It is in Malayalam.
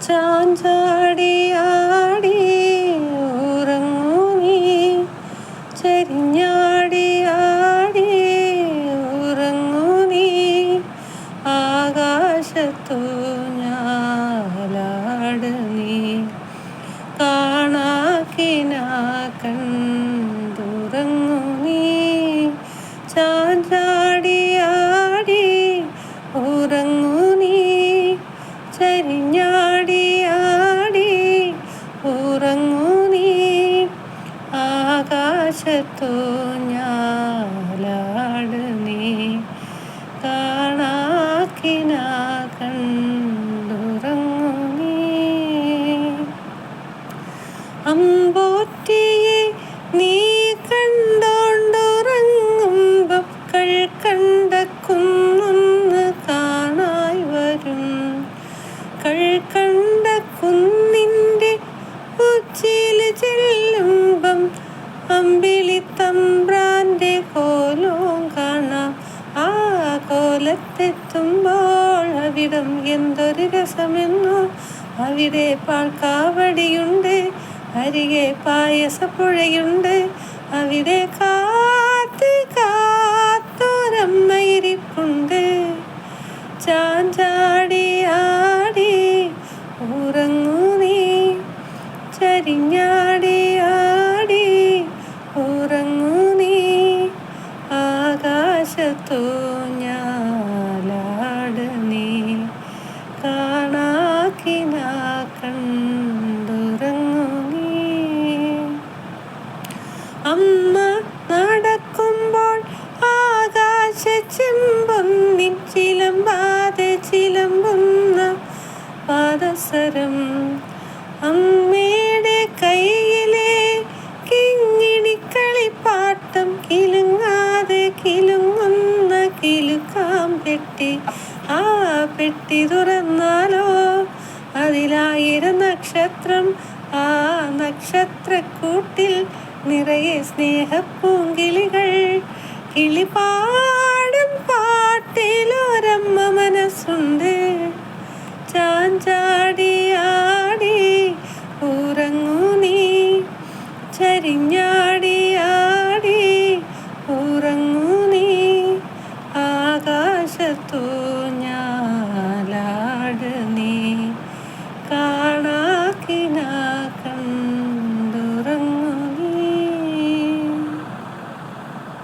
ചാഞ്ചാടിയാടി ഉറങ്ങൂ നീ, ചരിഞ്ഞാടിയാടി ഉറങ്ങൂ നീ, ആകാശത്തു ഞാലാട് നീ, കാണാക്കിനാ കണ്ടുറങ്ങൂ നീ, ചാഞ്ചാടിയാടി ഉറങ്ങൂ നീ, ചരിഞ്ഞാടിയാടി ഉറങ്ങൂ നീ, ആകാശത്തു ഞാലാട് നീ, കാണാക്കിനാ കണ്ടുറങ്ങൂ നീ. അമ്പോറ്റിയെ നീ കണ്ടോണ്ടുറങ്ങുമ്പം കണ്ട കുന്നൊന്ന് കാണായി വരും, കണ്ട കുന്നിൻ്റെ ഉച്ചിയിൽ ചെല്ലുമ്പം അമ്പിളിത്തമ്പ്രാൻ്റെ കോലവും കാണാം. ആ കോലത്തെത്തുമ്പോൾ അവിടം എന്തൊരു രസമെന്നോ, അവിടെ പാൽക്കാവടിയുണ്ട്, അരികെ പായസപ്പുഴയുണ്ട്, അവിടെ കാത്ത് കാത്തൊരമ്മയിരിപ്പുണ്ട്. ചാഞ്ചാടിയാടി ഉറങ്ങൂ നീ, ചരിഞ്ഞാടിയാടി ഉറങ്ങൂ നീ, ആകാശത്തു ഞാലാട് നീ, കാണാക്കിനാ കണ്ടുറങ്ങൂ നീ. അമ്മ നടക്കുമ്പോൾ ആകാശ ചെമ്പൊന്നിൻ ചിലമ്പാതെ ചിലമ്പുന്ന പാദസരം, അമ്മയുടെ കയ്യിലെ കിങ്ങിണിക്കളിപ്പാട്ടം കിലുങ്ങാതെ കിലുങ്ങുന്ന കിലുക്കാം പെട്ടി. ആ പെട്ടി തുറന്നാലോ അതിലായിരം നക്ഷത്രം, ആ നക്ഷത്രക്കൂട്ടിൽ നിറയെ സ്നേഹപ്പൂങ്കിളികൾ, കിളിപ്പാ